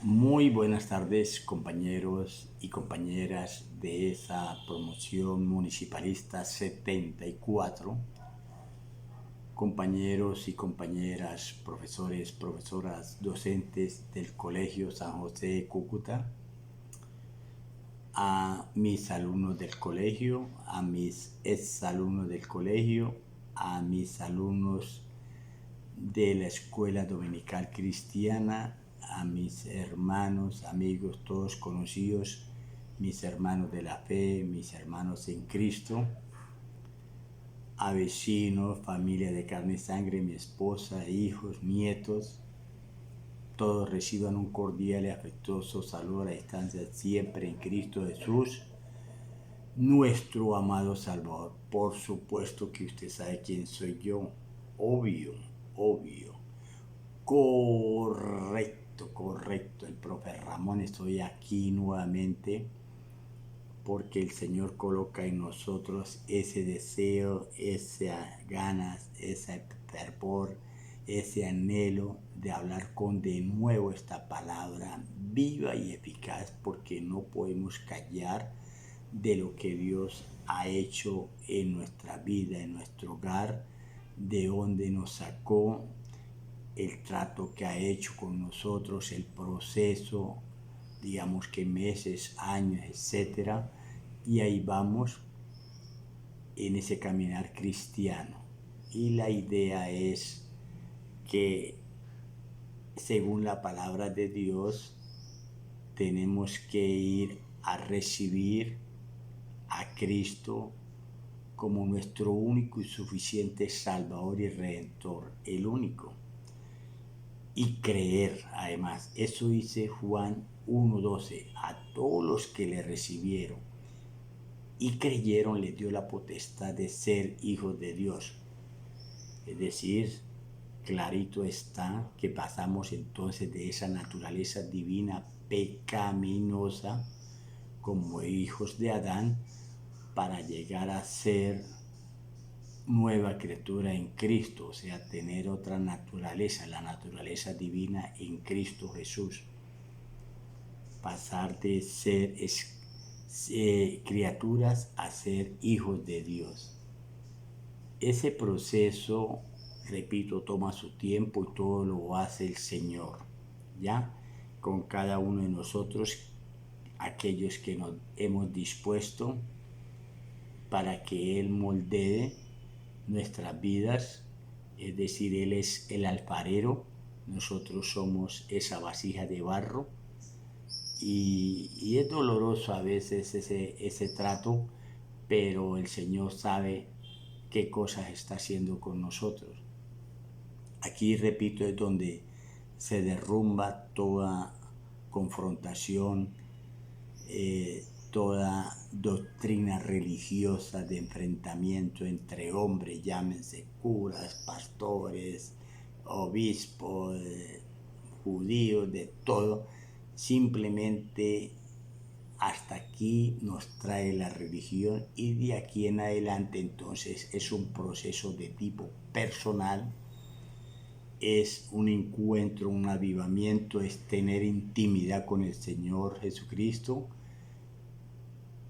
Muy buenas tardes, compañeros y compañeras de esa promoción municipalista 74, compañeros y compañeras, profesores, profesoras, docentes del Colegio San José de Cúcuta, a mis alumnos del colegio, a mis exalumnos del colegio, a mis alumnos de la Escuela Dominical Cristiana, a mis hermanos, amigos, todos conocidos, mis hermanos de la fe, mis hermanos en Cristo, a vecinos, familia de carne y sangre, mi esposa, hijos, nietos, todos reciban un cordial y afectuoso saludo a la distancia siempre en Cristo Jesús, nuestro amado Salvador. Por supuesto que usted sabe quién soy yo, obvio, obvio. Correcto, correcto. El profe Ramón, estoy aquí nuevamente porque el Señor coloca en nosotros ese deseo, esas ganas, ese fervor, ese anhelo de hablar con de nuevo esta palabra viva y eficaz, porque no podemos callar de lo que Dios ha hecho en nuestra vida, en nuestro hogar, de donde nos sacó, el trato que ha hecho con nosotros, el proceso, digamos que meses, años, etcétera, y ahí vamos en ese caminar cristiano. Y la idea es que, según la palabra de Dios, tenemos que ir a recibir a Cristo como nuestro único y suficiente Salvador y Redentor, el único. Y creer, además, eso dice Juan 1:12, a todos los que le recibieron y creyeron les dio la potestad de ser hijos de Dios. Es decir, clarito está que pasamos entonces de esa naturaleza divina pecaminosa como hijos de Adán para llegar a ser nueva criatura en Cristo, o sea, tener otra naturaleza, la naturaleza divina en Cristo Jesús. Pasar de ser criaturas a ser hijos de Dios. Ese proceso, repito, toma su tiempo y todo lo hace el Señor, ¿ya? Con cada uno de nosotros, aquellos que nos hemos dispuesto para que Él moldee nuestras vidas, es decir, Él es el alfarero, nosotros somos esa vasija de barro, y es doloroso a veces ese trato, pero el Señor sabe qué cosas está haciendo con nosotros. Aquí, repito, es donde se derrumba toda confrontación, toda doctrina religiosa de enfrentamiento entre hombres, llámense curas, pastores, obispos, judíos, de todo. Simplemente hasta aquí nos trae la religión, y de aquí en adelante entonces es un proceso de tipo personal, es un encuentro, un avivamiento, es tener intimidad con el Señor Jesucristo,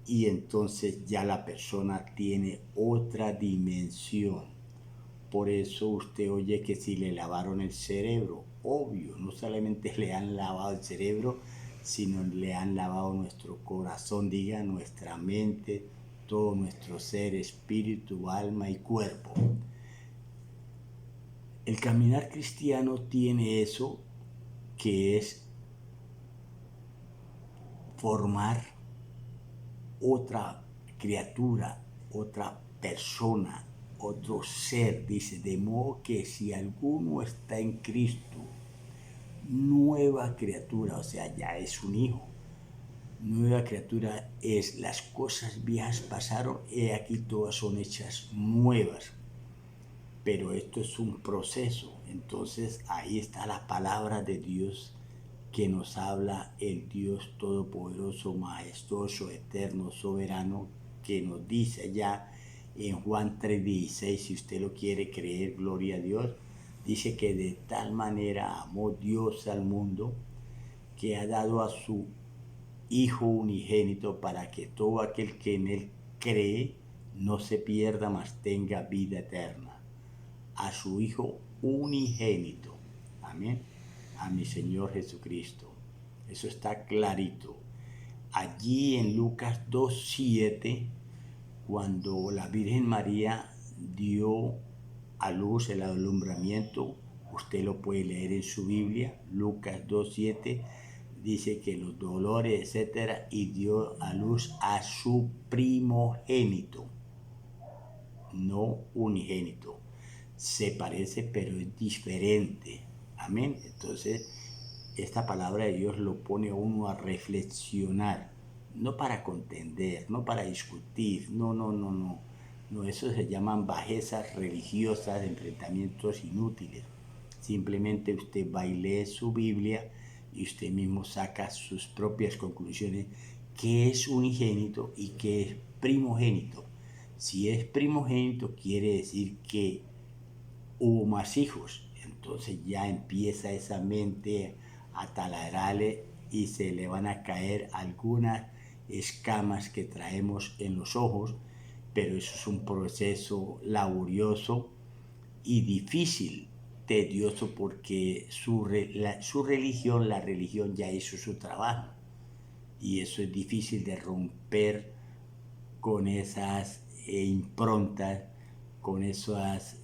y entonces ya la persona tiene otra dimensión. Por eso usted oye que si le lavaron el cerebro, obvio, no solamente le han lavado el cerebro, sino le han lavado nuestro corazón, diga, nuestra mente, todo nuestro ser, espíritu, alma y cuerpo. El caminar cristiano tiene eso, que es formar otra criatura, otra persona, otro ser, dice, de modo que si alguno está en Cristo, nueva criatura, o sea, ya es un hijo. Nueva criatura es, las cosas viejas pasaron, he aquí todas son hechas nuevas. Pero esto es un proceso, entonces ahí está la palabra de Dios que nos habla el Dios todopoderoso, majestuoso, eterno, soberano, que nos dice allá en Juan 3:16, si usted lo quiere creer, gloria a Dios, dice que de tal manera amó Dios al mundo que ha dado a su Hijo unigénito para que todo aquel que en Él cree no se pierda, mas tenga vida eterna. A su Hijo unigénito. Amén. A mi Señor Jesucristo. Eso está clarito. Allí en Lucas 2:7, cuando la Virgen María dio a luz el alumbramiento, usted lo puede leer en su Biblia, Lucas 2:7, dice que los dolores, etcétera, y dio a luz a su primogénito, no unigénito. Se parece, pero es diferente. Amén. Entonces, esta palabra de Dios lo pone a uno a reflexionar, no para contender, no para discutir, no, eso se llaman bajezas religiosas, enfrentamientos inútiles. Simplemente usted va y lee su Biblia y usted mismo saca sus propias conclusiones, qué es unigénito y qué es primogénito. Si es primogénito, quiere decir que hubo más hijos. Entonces ya empieza esa mente a taladrarle y se le van a caer algunas escamas que traemos en los ojos, pero eso es un proceso laborioso y difícil, tedioso, porque su religión, la religión ya hizo su trabajo, y eso es difícil de romper con esas improntas, con esas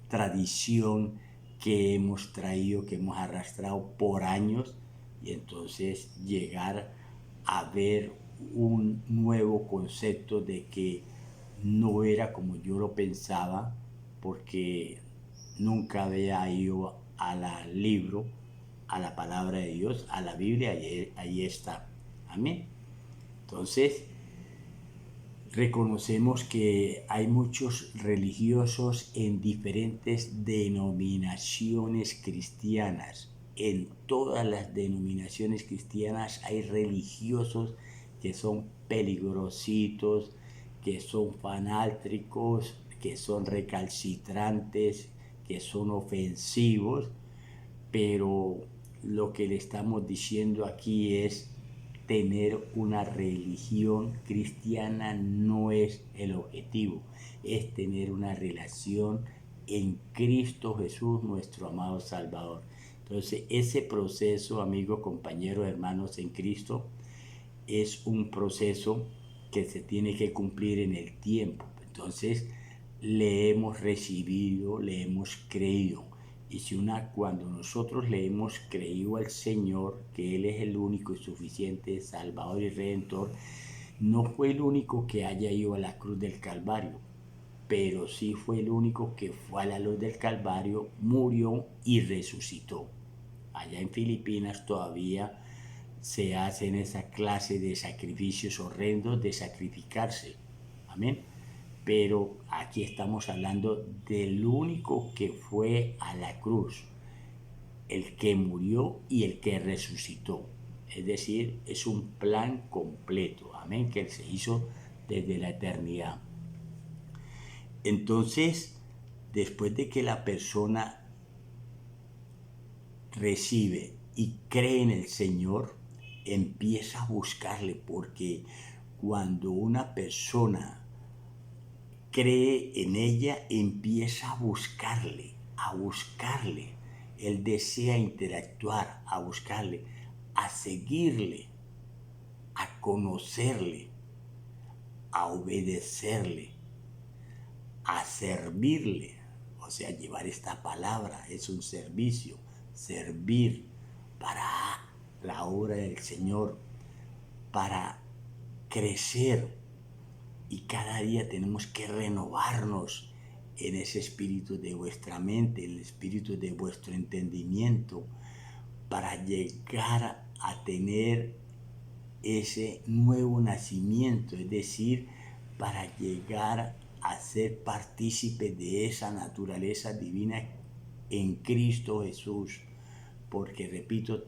tradición que hemos traído, que hemos arrastrado por años, y entonces llegar a ver un nuevo concepto de que no era como yo lo pensaba, porque nunca había ido al libro, a la palabra de Dios, a la Biblia, y ahí está. Amén. Entonces, reconocemos que hay muchos religiosos en diferentes denominaciones cristianas. En todas las denominaciones cristianas hay religiosos que son peligrositos, que son fanáticos, que son recalcitrantes, que son ofensivos, pero lo que le estamos diciendo aquí es: tener una religión cristiana no es el objetivo, es tener una relación en Cristo Jesús, nuestro amado Salvador. Entonces, ese proceso, amigos, compañeros, hermanos en Cristo, es un proceso que se tiene que cumplir en el tiempo. Entonces, le hemos recibido, le hemos creído. Y si cuando nosotros le hemos creído al Señor, que Él es el único y suficiente Salvador y Redentor, no fue el único que haya ido a la cruz del Calvario, pero sí fue el único que fue a la luz del Calvario, murió y resucitó. Allá en Filipinas todavía se hacen esa clase de sacrificios horrendos, de sacrificarse. Amén. Pero aquí estamos hablando del único que fue a la cruz, el que murió y el que resucitó. Es decir, es un plan completo, amén, que se hizo desde la eternidad. Entonces, después de que la persona recibe y cree en el Señor, empieza a buscarle, porque cuando una persona cree en ella, empieza a buscarle. Él desea interactuar, a buscarle, a seguirle, a conocerle, a obedecerle, a servirle. O sea, llevar esta palabra es un servicio, servir para la obra del Señor, para crecer. Y cada día tenemos que renovarnos en ese espíritu de vuestra mente, en el espíritu de vuestro entendimiento, para llegar a tener ese nuevo nacimiento, es decir, para llegar a ser partícipe de esa naturaleza divina en Cristo Jesús. Porque, repito,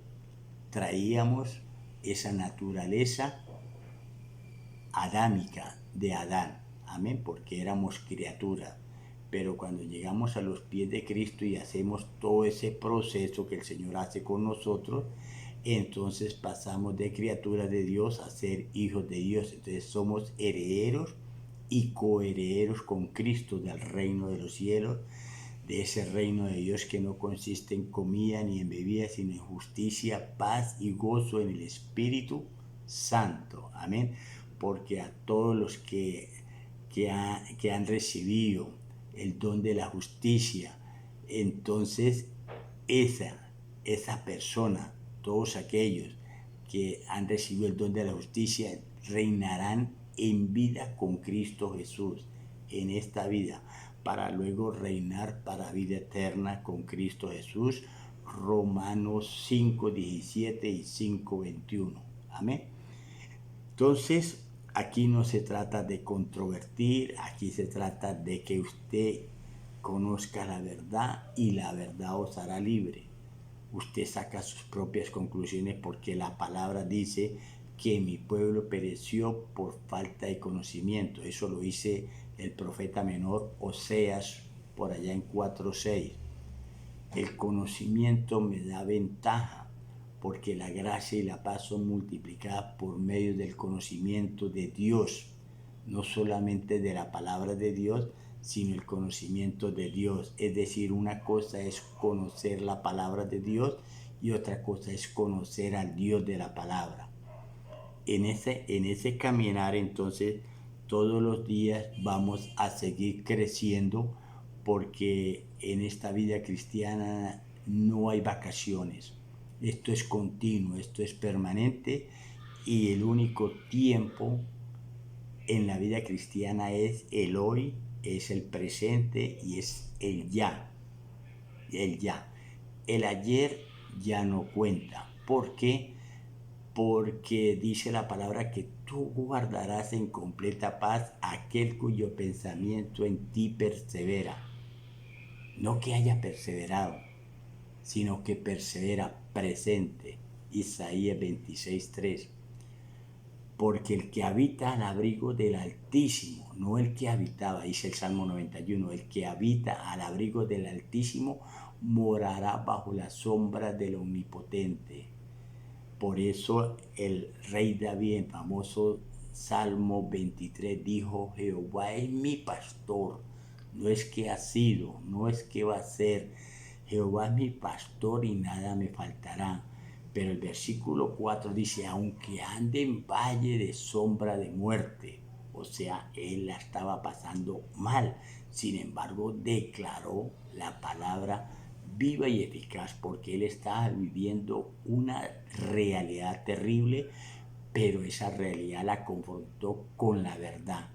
traíamos esa naturaleza adámica de Adán, amén, porque éramos criaturas. Pero cuando llegamos a los pies de Cristo y hacemos todo ese proceso que el Señor hace con nosotros, entonces pasamos de criaturas de Dios a ser hijos de Dios. Entonces somos herederos y coherederos con Cristo del reino de los cielos, de ese reino de Dios que no consiste en comida ni en bebida, sino en justicia, paz y gozo en el Espíritu Santo. Amén. Porque a todos los que han recibido el don de la justicia, entonces esa persona, todos aquellos que han recibido el don de la justicia, reinarán en vida con Cristo Jesús en esta vida, para luego reinar para vida eterna con Cristo Jesús. Romanos 5:17 y 5:21. Amén. Entonces, aquí no se trata de controvertir, aquí se trata de que usted conozca la verdad y la verdad os hará libre. Usted saca sus propias conclusiones porque la palabra dice que mi pueblo pereció por falta de conocimiento. Eso lo dice el profeta menor Oseas por allá en 4:6. El conocimiento me da ventaja porque la gracia y la paz son multiplicadas por medio del conocimiento de Dios, no solamente de la palabra de Dios, sino el conocimiento de Dios. Es decir, una cosa es conocer la palabra de Dios y otra cosa es conocer al Dios de la palabra. En ese caminar, entonces, todos los días vamos a seguir creciendo, porque en esta vida cristiana no hay vacaciones. Esto es continuo, esto es permanente, y el único tiempo en la vida cristiana es el hoy, es el presente y es el ya. El ya. El ayer ya no cuenta. ¿Por qué? Porque dice la palabra que tú guardarás en completa paz aquel cuyo pensamiento en ti persevera. No que haya perseverado, sino que persevera presente. Isaías 26:3. Porque el que habita al abrigo del Altísimo, no el que habitaba, dice el Salmo 91, el que habita al abrigo del Altísimo morará bajo la sombra del Omnipotente. Por eso el rey David, en famoso Salmo 23, dijo: Jehová es mi pastor. No es que ha sido, no es que va a ser. Jehová es mi pastor y nada me faltará. Pero el versículo 4 dice: aunque ande en valle de sombra de muerte. O sea, él la estaba pasando mal. Sin embargo, declaró la palabra viva y eficaz, porque él estaba viviendo una realidad terrible, pero esa realidad la confrontó con la verdad,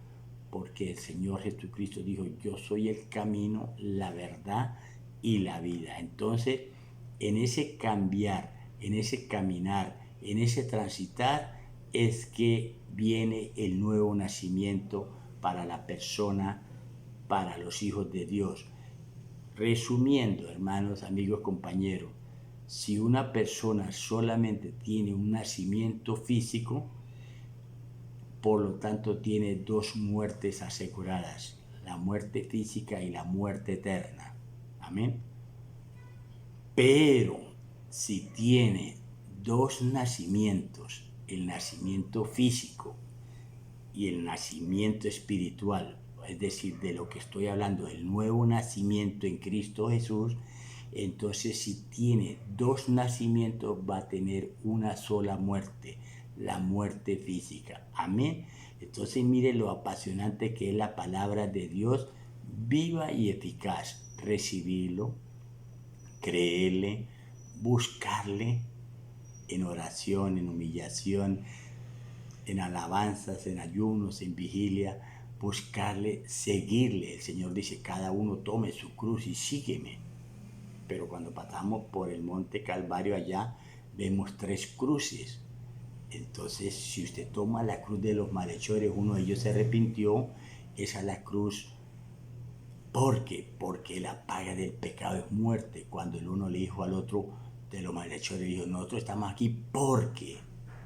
porque el Señor Jesucristo dijo: yo soy el camino, la verdad y la vida. Entonces, en ese cambiar, en ese caminar, en ese transitar, es que viene el nuevo nacimiento para la persona, para los hijos de Dios. Resumiendo, hermanos, amigos, compañeros, si una persona solamente tiene un nacimiento físico, por lo tanto tiene dos muertes aseguradas: la muerte física y la muerte eterna. Amén. Pero si tiene dos nacimientos, el nacimiento físico y el nacimiento espiritual, es decir, de lo que estoy hablando, el nuevo nacimiento en Cristo Jesús, entonces si tiene dos nacimientos va a tener una sola muerte, la muerte física. Amén. Entonces mire lo apasionante que es la palabra de Dios, viva y eficaz. Recibirlo, creerle, buscarle en oración, en humillación, en alabanzas, en ayunos, en vigilia, buscarle, seguirle. El Señor dice: cada uno tome su cruz y sígueme. Pero cuando pasamos por el monte Calvario allá, vemos 3 cruces. Entonces, si usted toma la cruz de los malhechores, uno de ellos se arrepintió, esa es la cruz. ¿Por qué? Porque la paga del pecado es muerte. Cuando el uno le dijo al otro de los malhechores, dijo: nosotros estamos aquí porque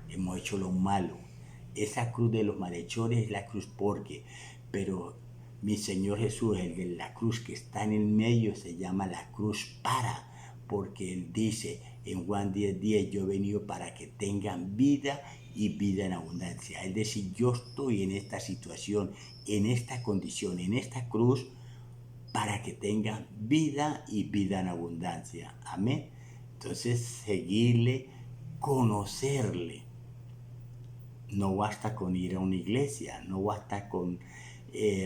hemos hecho lo malo. Esa cruz de los malhechores es la cruz porque, pero mi Señor Jesús, el de la cruz que está en el medio, se llama la cruz para, porque Él dice en Juan 10:10, yo he venido para que tengan vida y vida en abundancia. Es decir, yo estoy en esta situación, en esta condición, en esta cruz, para que tengan vida y vida en abundancia. Amén. Entonces, seguirle, conocerle. No basta con ir a una iglesia, no basta con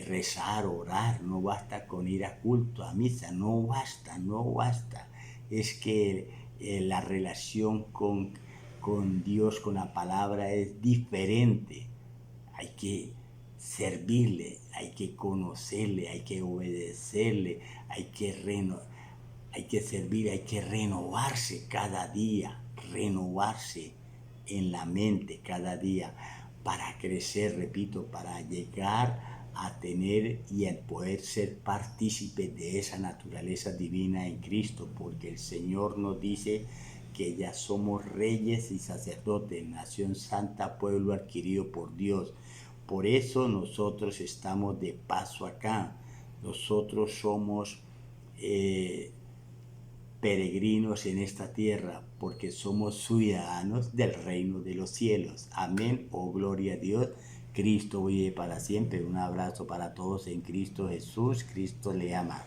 rezar, orar, no basta con ir a culto, a misa, no basta. Es que la relación con Dios, con la palabra es diferente. Hay que servirle, hay que conocerle, hay que obedecerle, hay que servir, hay que renovarse cada día, renovarse en la mente cada día para crecer, repito, para llegar a tener y a poder ser partícipe de esa naturaleza divina en Cristo, porque el Señor nos dice que ya somos reyes y sacerdotes, nación santa, pueblo adquirido por Dios. Por eso nosotros estamos de paso acá. Nosotros somos peregrinos en esta tierra, porque somos ciudadanos del reino de los cielos. Amén. Oh, gloria a Dios. Cristo vive para siempre. Un abrazo para todos en Cristo Jesús. Cristo le ama.